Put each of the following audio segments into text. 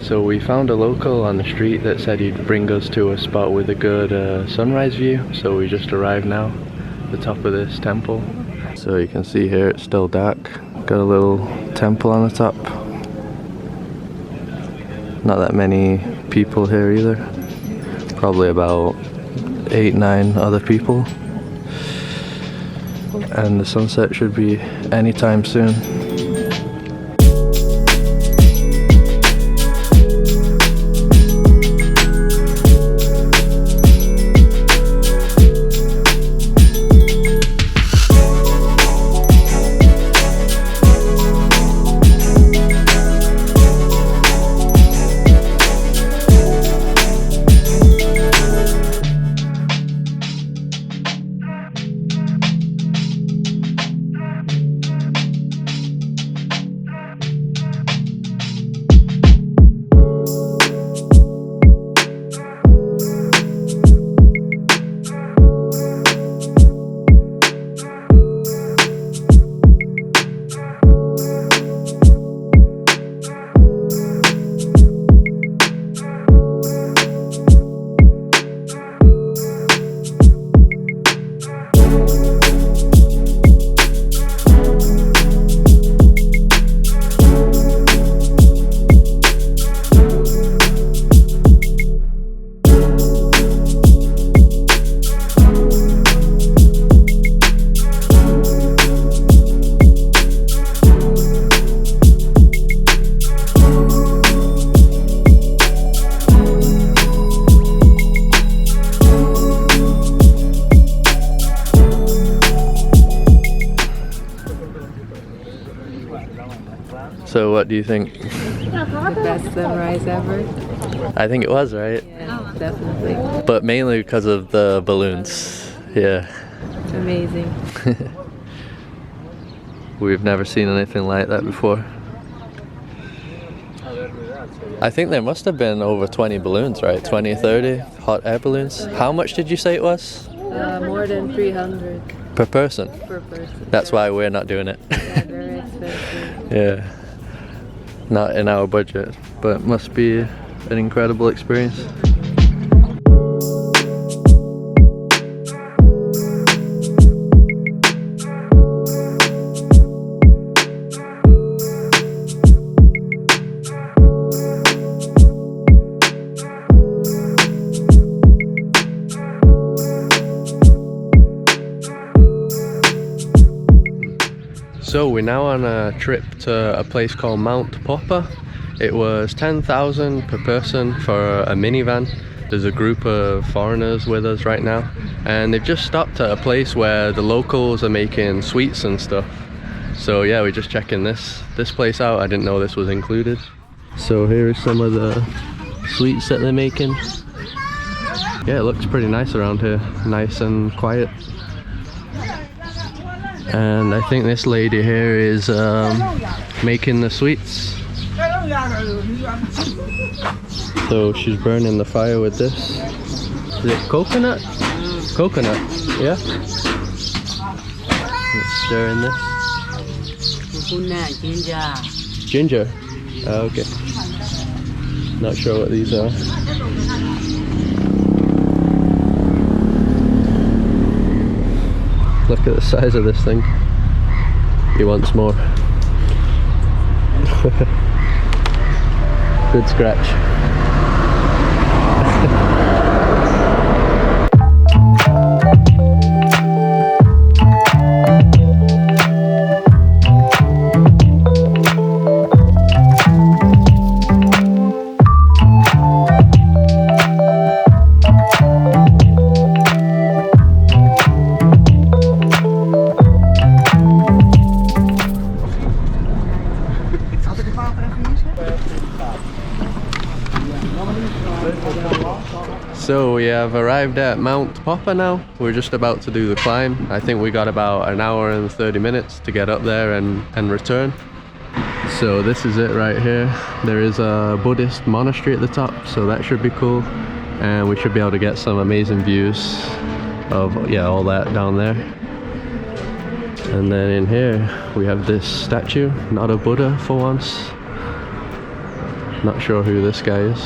So we found a local on the street that said he'd bring us to a spot with a good sunrise view. So we just arrived now at the top of this temple. So you can see here it's still dark. Got a little temple on the top. Not that many people here either. Probably about 8-9 other people. And the sunset should be anytime soon. So what do you think? The best sunrise ever. I think it was, right? Yeah, definitely. But mainly because of the balloons. Yeah. Amazing. We've never seen anything like that before. I think there must have been over 20 balloons, right? 20 or 30 hot air balloons. How much did you say it was? More than 300 Per person? per person. That's why we're not doing it. Yeah, very expensive. Yeah. Not in our budget, but must be an incredible experience. So we're now on a trip to a place called Mount Popa. It was 10,000 per person for a minivan. There's a group of foreigners with us right now, and they've just stopped at a place where the locals are making sweets and stuff. So yeah, we're just checking this place out. I didn't know this was included. So here is some of the sweets that they're making. Yeah, it looks pretty nice around here. Nice and quiet. And I think this lady here is making the sweets. So she's burning the fire with this. Is it coconut? Coconut, yeah? Let's stir in this. Coconut, ginger. Ginger? Oh, okay. Not sure what these are. Look at the size of this thing. He wants more. Good scratch. So we have arrived at Mount Popa now. We're just about to do the climb. I think we got about an hour and 30 minutes to get up there and return. So this is it right here. There is a Buddhist monastery at the top, so that should be cool. And we should be able to get some amazing views of all that down there. And then in here we have this statue, not a Buddha for once. Not sure who this guy is.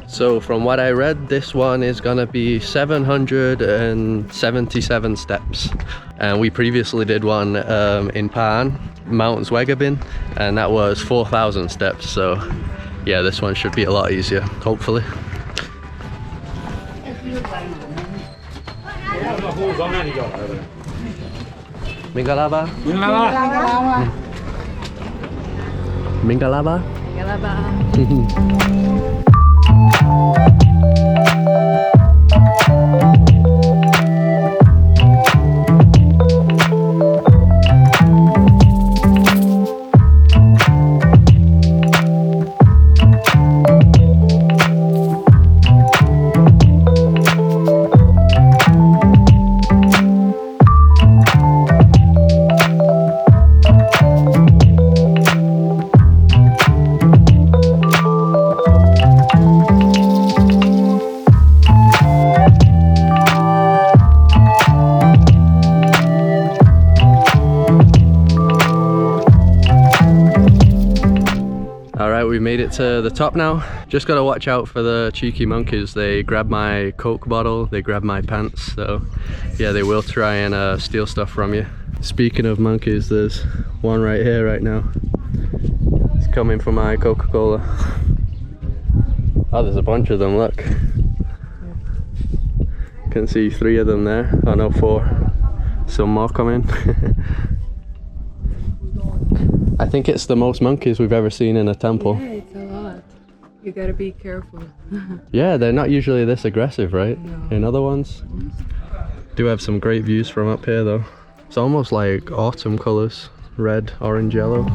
So from what I read, this one is gonna be 777 steps. And we previously did one in Bagan, Mount Popa, and that was 4,000 steps. So yeah, this one should be a lot easier, hopefully. Mingalaba? Mingalaba? We made it to the top now. Just gotta watch out for the cheeky monkeys. They grab my Coke bottle, they grab my pants, so yeah, they will try and steal stuff from you. Speaking of monkeys, there's one right here right now. It's coming for my Coca-Cola. Oh, there's a bunch of them, look. Can see 3 of them there. Oh no, 4. Some more coming. I think it's the most monkeys we've ever seen in a temple. Yeah, it's a lot. You gotta be careful. Yeah, they're not usually this aggressive, right? No. In other ones. Do have some great views from up here though. It's almost like autumn colours. Red, orange, yellow.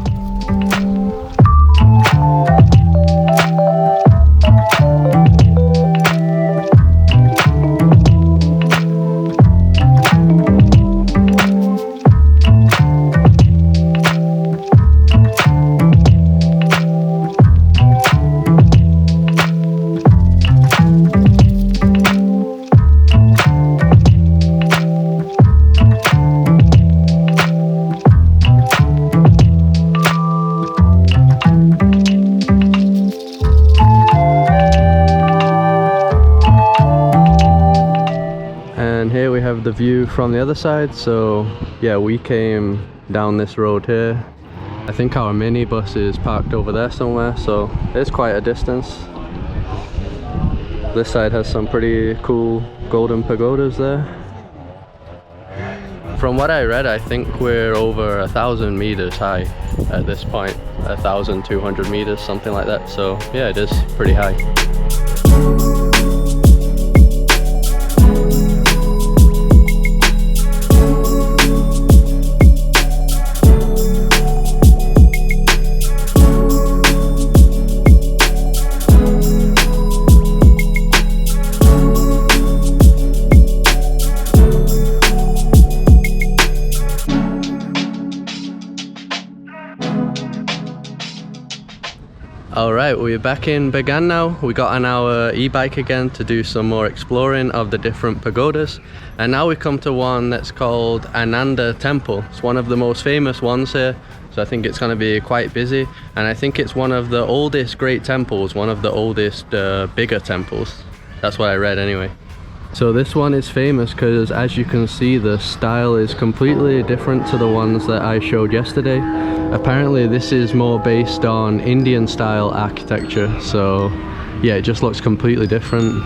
The view from the other side. So yeah, we came down this road here. I think our minibus is parked over there somewhere, so it's quite a distance. This side has some pretty cool golden pagodas there. From what I read, I think we're over 1,000 meters high at this point, 1,200 meters, something like that. So yeah, it is pretty high. Alright, we're back in Bagan now. We got on our e-bike again to do some more exploring of the different pagodas. And now we come to one that's called Ananda Temple. It's one of the most famous ones here, so I think it's going to be quite busy. And I think it's one of the oldest great temples, one of the oldest bigger temples. That's what I read anyway. So this one is famous because, as you can see, the style is completely different to the ones that I showed yesterday. Apparently this is more based on Indian style architecture, so yeah, it just looks completely different.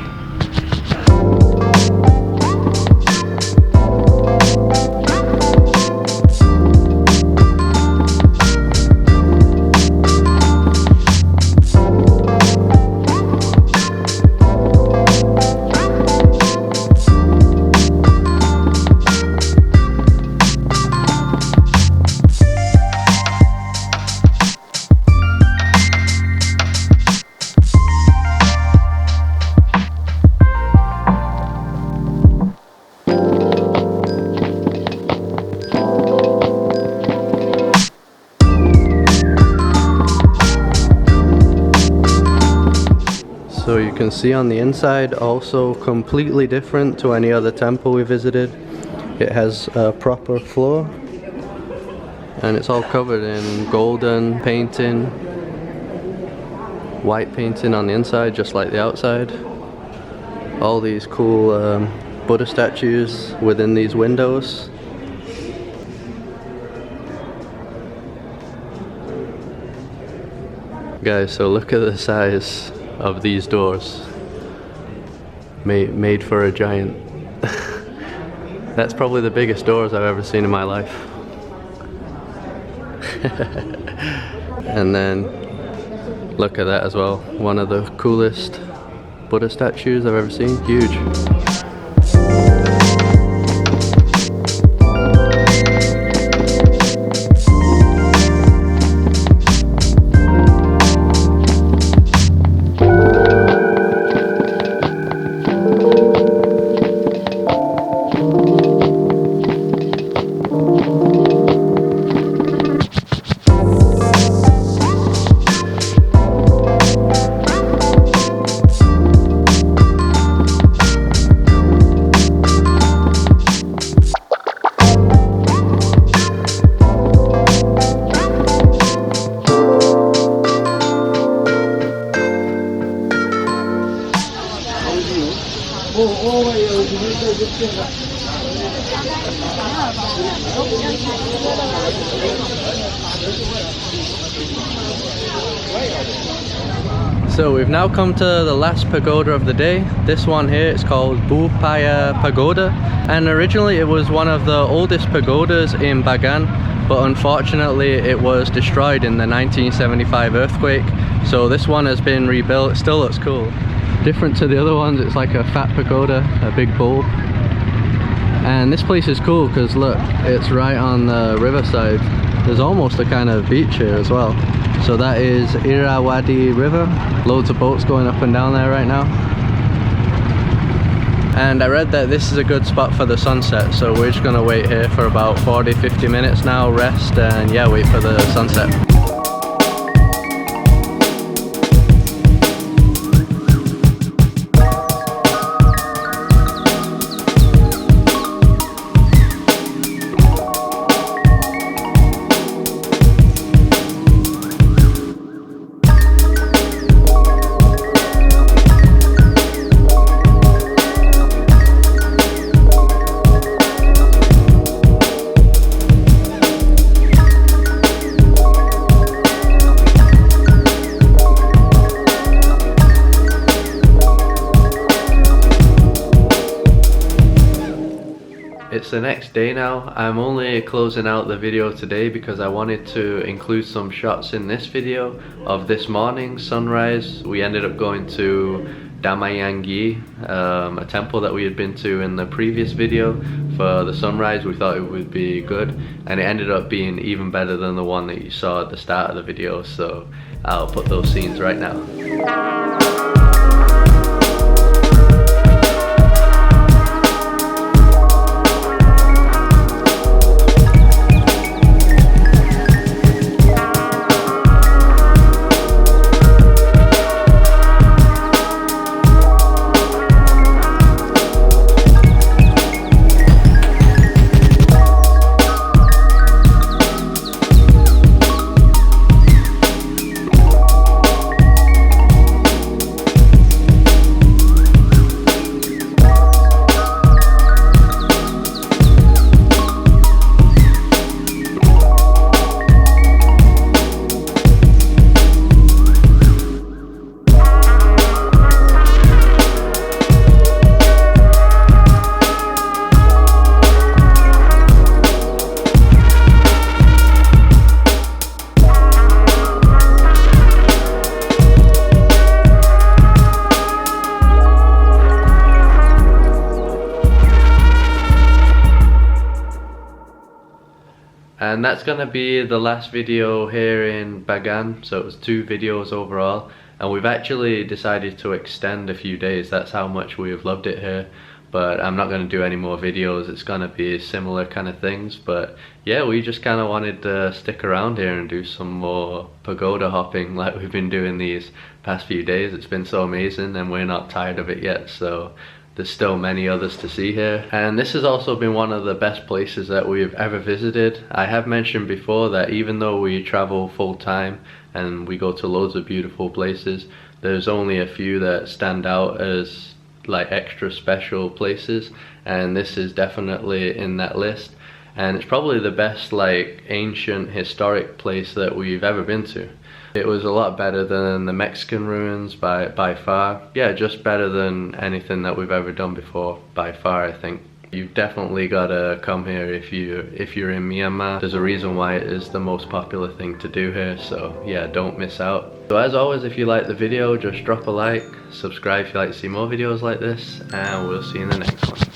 So you can see on the inside, also completely different to any other temple we visited. It has a proper floor, and it's all covered in golden painting, white painting on the inside just like the outside. All these cool Buddha statues within these windows. Guys, so look at the size of these doors. Made for a giant. That's probably the biggest doors I've ever seen in my life. And then look at that as well. One of the coolest Buddha statues I've ever seen. Huge. So we've now come to the last pagoda of the day. This one here is called PHAYA Pagoda, and originally it was one of the oldest pagodas in Bagan, but unfortunately it was destroyed in the 1975 earthquake. So this one has been rebuilt. It still looks cool. Different to the other ones, it's like a fat pagoda, a big bulb. And this place is cool because look, it's right on the riverside. There's almost a kind of beach here as well. So that is Irrawaddy River. Loads of boats going up and down there right now. And I read that this is a good spot for the sunset, so we're just gonna wait here for about 40-50 minutes now, rest, and yeah, wait for the sunset. It's the next day now. I'm only closing out the video today because I wanted to include some shots in this video of this morning's sunrise. We ended up going to DAMAYAN, a temple that we had been to in the previous video for the sunrise. We thought it would be good, and it ended up being even better than the one that you saw at the start of the video, so I'll put those scenes right now. And that's gonna be the last video here in Bagan, so it was 2 videos overall, and we've actually decided to extend a few days. That's how much we've loved it here. But I'm not gonna do any more videos. It's gonna be similar kind of things, but yeah, we just kind of wanted to stick around here and do some more pagoda hopping like we've been doing these past few days. It's been so amazing and we're not tired of it yet, so there's still many others to see here. And this has also been one of the best places that we've ever visited. I have mentioned before that even though we travel full time and we go to loads of beautiful places, there's only a few that stand out as like extra special places, and this is definitely in that list. And it's probably the best like ancient historic place that we've ever been to. It was a lot better than the Mexican ruins by far. Yeah, just better than anything that we've ever done before by far, I think. You've definitely gotta come here if you're in Myanmar. There's a reason why it is the most popular thing to do here, so yeah, don't miss out. So as always, if you like the video, just drop a like, subscribe if you like to see more videos like this, and we'll see you in the next one.